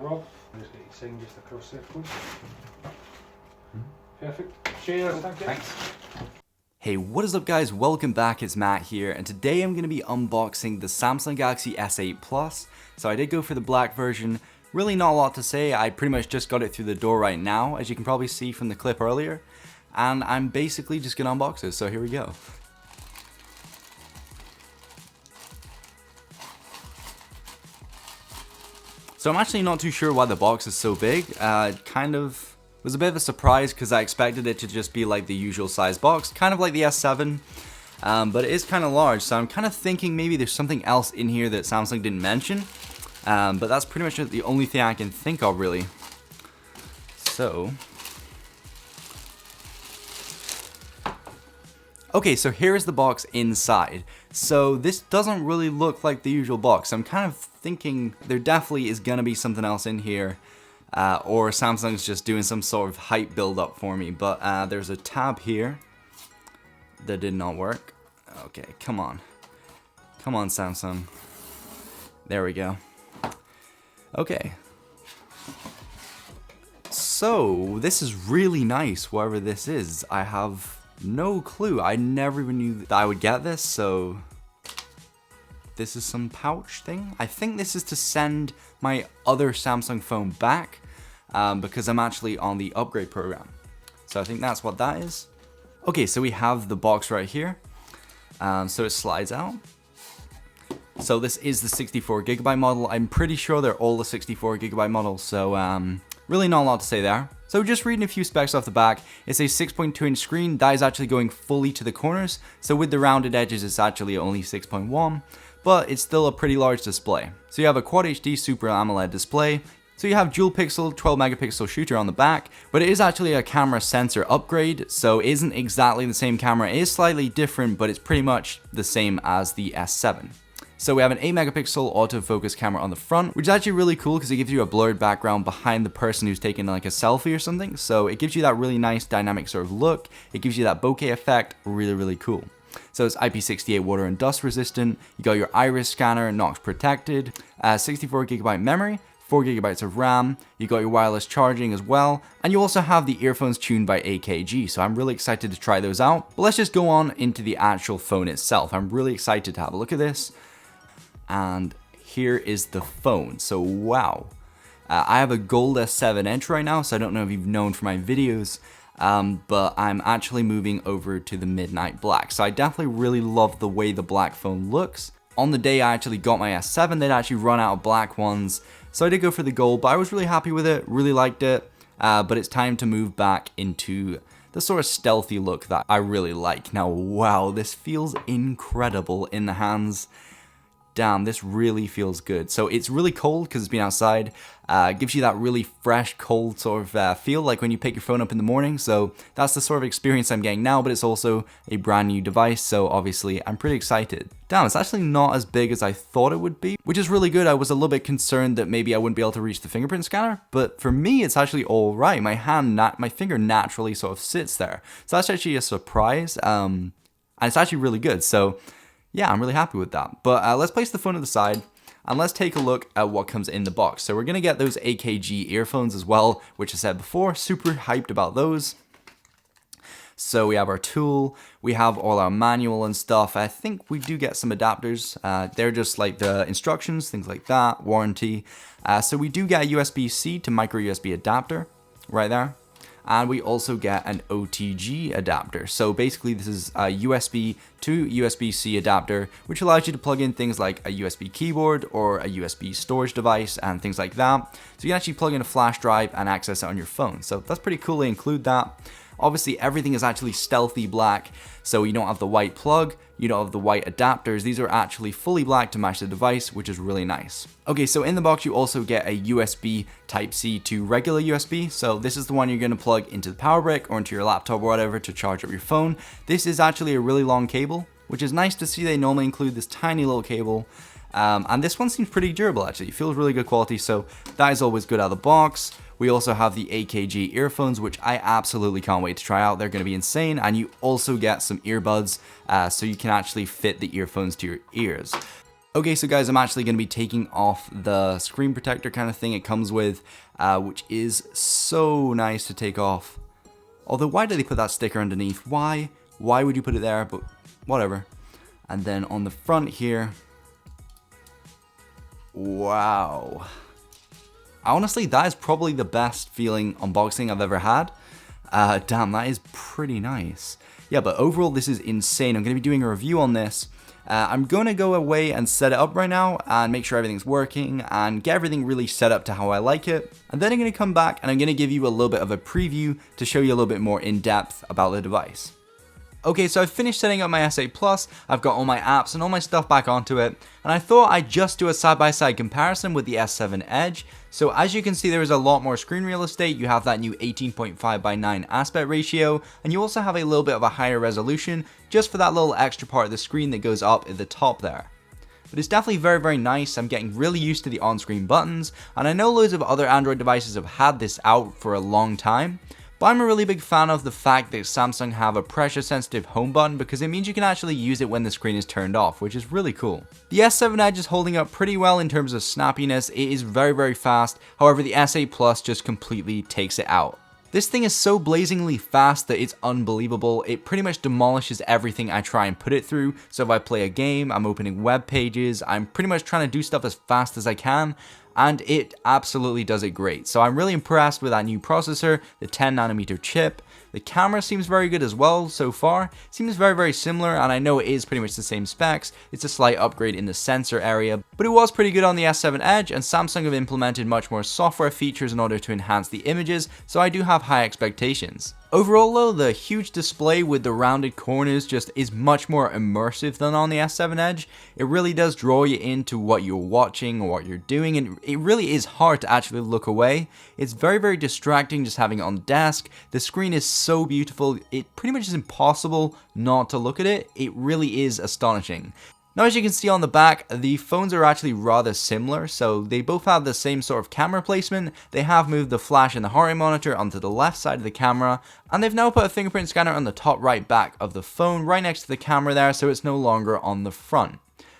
Rob. Just get your sign just across there, please. Perfect. Cheers. Thank you. Thanks. Hey, what is up guys? Welcome back, it's Matt here, and today I'm going to be unboxing the Samsung Galaxy S8 Plus. So I did go for the black version. Really not a lot to say, I pretty much just got it through the door right now, as you can probably see from the clip earlier. And I'm basically just going to unbox it, so here we go. So I'm actually not too sure why the box is so big. Kind of was a bit of a surprise because I expected it to just be like the usual size box, kind of like the S7, but it is kind of large, so I'm kind of thinking maybe there's something else in here that Samsung didn't mention, but that's pretty much the only thing I can think of really. So, okay, so here's the box inside. So this doesn't really look like the usual box. I'm kind of thinking there definitely is gonna be something else in here. Or Samsung's just doing some sort of hype build up for me, but there's a tab here that did not work. Okay, come on Samsung, there we go. Okay, so this is really nice, whatever this is. I have no clue, I never even knew that I would get this. So this is some pouch thing. I think this is to send my other Samsung phone back because I'm actually on the upgrade program. So I think that's what that is. Okay, so we have the box right here. So it slides out. So this is the 64GB model. I'm pretty sure they're all the 64GB models. So really not a lot to say there. So just reading a few specs off the back, it's a 6.2-inch screen that is actually going fully to the corners. So with the rounded edges, it's actually only 6.1. But it's still a pretty large display. So you have a Quad HD Super AMOLED display. So you have dual pixel 12 megapixel shooter on the back, but it is actually a camera sensor upgrade, so it isn't exactly the same camera. It is slightly different, but it's pretty much the same as the S7. So we have an 8 megapixel autofocus camera on the front, which is actually really cool because it gives you a blurred background behind the person who's taking like a selfie or something. So it gives you that really nice dynamic sort of look. It gives you that bokeh effect, really cool. So it's IP68 water and dust resistant, you got your iris scanner, NOx protected, 64GB memory, 4GB of RAM, you got your wireless charging as well, and you also have the earphones tuned by AKG, so I'm really excited to try those out. But let's just go on into the actual phone itself. I'm really excited to have a look at this. And here is the phone, so wow. I have a gold S7 Edge right now, so I don't know if you've known from my videos, but I'm actually moving over to the midnight black. So I definitely really love the way the black phone looks. On the day I actually got my S7, they'd actually run out of black ones. So I did go for the gold, but I was really happy with it, really liked it. But it's time to move back into the sort of stealthy look that I really like. Now, wow, this feels incredible in the hands. Damn, this really feels good. So it's really cold because it's been outside. Gives you that really fresh, cold sort of feel like when you pick your phone up in the morning. So that's the sort of experience I'm getting now, but it's also a brand new device. So obviously I'm pretty excited. Damn, it's actually not as big as I thought it would be, which is really good. I was a little bit concerned that maybe I wouldn't be able to reach the fingerprint scanner, but for me, it's actually all right. My finger naturally sort of sits there. So that's actually a surprise. And it's actually really good. So yeah, I'm really happy with that. But let's place the phone to the side and let's take a look at what comes in the box. So we're gonna get those AKG earphones as well, which I said before, super hyped about those. So we have our tool, we have all our manual and stuff. I think we do get some adapters. They're just like the instructions, things like that, warranty. So we do get a USB-C to micro USB adapter right there. And we also get an OTG adapter. So basically this is a USB to USB-C adapter, which allows you to plug in things like a USB keyboard or a USB storage device and things like that. So you can actually plug in a flash drive and access it on your phone. So that's pretty cool, they include that. Obviously everything is actually stealthy black, so you don't have the white plug, you don't have the white adapters. These are actually fully black to match the device, which is really nice. Okay, so in the box you also get a USB Type-C to regular USB. So this is the one you're going to plug into the power brick or into your laptop or whatever to charge up your phone. This is actually a really long cable, which is nice to see. They normally include this tiny little cable. And this one seems pretty durable actually. It feels really good quality, so that is always good out of the box. We also have the AKG earphones, which I absolutely can't wait to try out. They're going to be insane. And you also get some earbuds, so you can actually fit the earphones to your ears. Okay, so guys, I'm actually going to be taking off the screen protector kind of thing it comes with, which is so nice to take off. Although, why did they put that sticker underneath? Why? Why would you put it there? But whatever. And then on the front here, wow. Honestly, that is probably the best feeling unboxing I've ever had. Damn, that is pretty nice. Yeah, but overall, this is insane. I'm going to be doing a review on this. I'm going to go away and set it up right now and make sure everything's working and get everything really set up to how I like it. And then I'm going to come back and I'm going to give you a little bit of a preview to show you a little bit more in depth about the device. Okay, so I've finished setting up my S8 Plus, I've got all my apps and all my stuff back onto it, and I thought I'd just do a side-by-side comparison with the S7 Edge. So as you can see, there is a lot more screen real estate. You have that new 18.5:9 aspect ratio, and you also have a little bit of a higher resolution just for that little extra part of the screen that goes up at the top there. But it's definitely very, very nice. I'm getting really used to the on-screen buttons, and I know loads of other Android devices have had this out for a long time. But I'm a really big fan of the fact that Samsung have a pressure sensitive home button because it means you can actually use it when the screen is turned off, which is really cool. The S7 Edge is holding up pretty well in terms of snappiness. It is very, very fast. However, the S8 Plus just completely takes it out. This thing is so blazingly fast that it's unbelievable. It pretty much demolishes everything I try and put it through. So if I play a game, I'm opening web pages, I'm pretty much trying to do stuff as fast as I can. And it absolutely does it great. So I'm really impressed with that new processor, the 10nm chip. The camera seems very good as well so far. Seems very, very similar, and I know it is pretty much the same specs. It's a slight upgrade in the sensor area, but it was pretty good on the S7 Edge, and Samsung have implemented much more software features in order to enhance the images, so I do have high expectations. Overall though, the huge display with the rounded corners just is much more immersive than on the S7 Edge. It really does draw you into what you're watching or what you're doing, and it really is hard to actually look away. It's very, very distracting just having it on the desk. The screen is so beautiful, it pretty much is impossible not to look at it. It really is astonishing. Now, as you can see on the back, the phones are actually rather similar, so they both have the same sort of camera placement. They have moved the flash and the heart rate monitor onto the left side of the camera, and they've now put a fingerprint scanner on the top right back of the phone, right next to the camera there, so it's no longer on the front.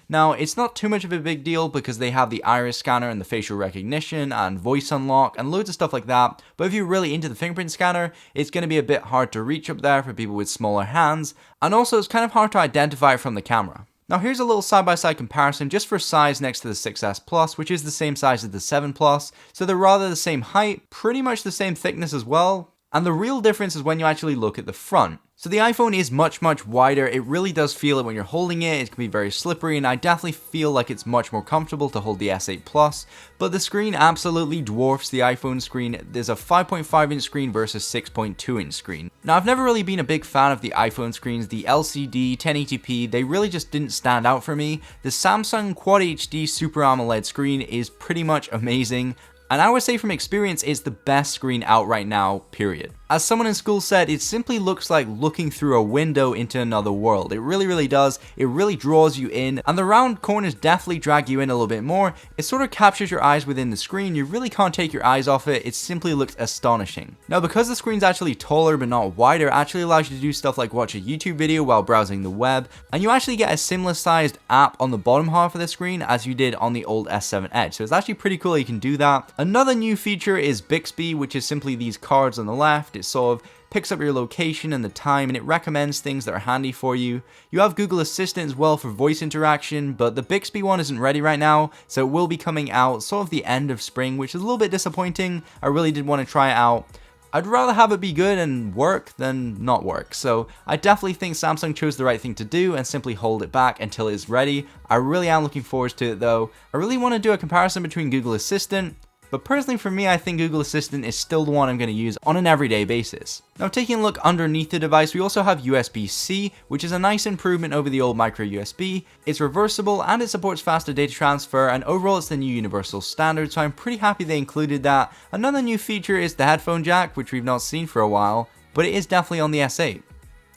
Now, it's not too much of a big deal because they have the iris scanner and the facial recognition and voice unlock and loads of stuff like that, but if you're really into the fingerprint scanner, it's going to be a bit hard to reach up there for people with smaller hands, and also it's kind of hard to identify from the camera. Now here's a little side-by-side comparison just for size next to the 6S Plus, which is the same size as the 7 Plus, so they're rather the same height, pretty much the same thickness as well, and the real difference is when you actually look at the front. So the iPhone is much, much wider. It really does feel it when you're holding it. It can be very slippery, and I definitely feel like it's much more comfortable to hold the S8 Plus, but the screen absolutely dwarfs the iPhone screen. There's a 5.5-inch screen versus 6.2-inch screen. Now, I've never really been a big fan of the iPhone screens. The LCD, 1080p, they really just didn't stand out for me. The Samsung Quad HD Super AMOLED screen is pretty much amazing. And I would say from experience, it's the best screen out right now, period. As someone in school said, it simply looks like looking through a window into another world. It really, really does. It really draws you in, and the round corners definitely drag you in a little bit more. It sort of captures your eyes within the screen. You really can't take your eyes off it. It simply looks astonishing. Now, because the screen's actually taller but not wider, it actually allows you to do stuff like watch a YouTube video while browsing the web, and you actually get a similar sized app on the bottom half of the screen as you did on the old S7 Edge. So it's actually pretty cool you can do that. Another new feature is Bixby, which is simply these cards on the left. It sort of picks up your location and the time, and it recommends things that are handy for you. You have Google Assistant as well for voice interaction, but the Bixby one isn't ready right now, so it will be coming out sort of the end of spring, which is a little bit disappointing. I really did want to try it out. I'd rather have it be good and work than not work, so I definitely think Samsung chose the right thing to do and simply hold it back until it's ready. I really am looking forward to it though. I really want to do a comparison between Google Assistant, but personally for me, I think Google Assistant is still the one I'm going to use on an everyday basis. Now, taking a look underneath the device, we also have USB-C, which is a nice improvement over the old micro USB. It's reversible and it supports faster data transfer, and overall it's the new universal standard, so I'm pretty happy they included that. Another new feature is the headphone jack, which we've not seen for a while, but it is definitely on the S8.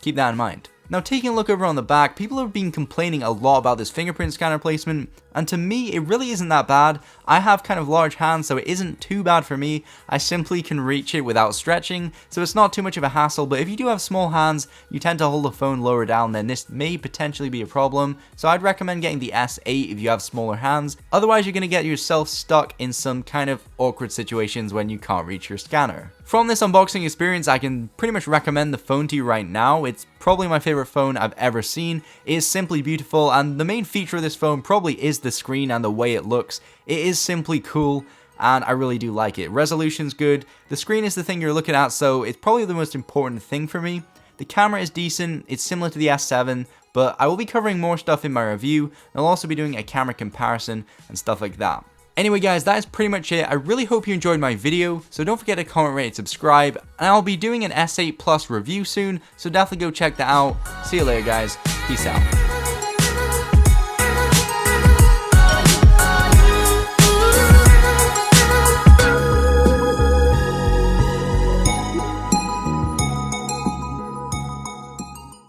Keep that in mind. Now taking a look over on the back, people have been complaining a lot about this fingerprint scanner placement, and to me it really isn't that bad. I have kind of large hands, so it isn't too bad for me. I simply can reach it without stretching, so it's not too much of a hassle, but if you do have small hands, you tend to hold the phone lower down, then this may potentially be a problem. So I'd recommend getting the S8 if you have smaller hands, otherwise you're going to get yourself stuck in some kind of awkward situations when you can't reach your scanner. From this unboxing experience, I can pretty much recommend the phone to you right now. It's probably my favorite phone I've ever seen. It is simply beautiful, and the main feature of this phone probably is the screen and the way it looks. It is simply cool, and I really do like it. Resolution's good. The screen is the thing you're looking at, so it's probably the most important thing for me. The camera is decent. It's similar to the S7, but I will be covering more stuff in my review, and I'll also be doing a camera comparison and stuff like that. Anyway guys, that is pretty much it. I really hope you enjoyed my video, so don't forget to comment, rate, and subscribe, and I'll be doing an S8 Plus review soon, so definitely go check that out. See you later guys, peace out.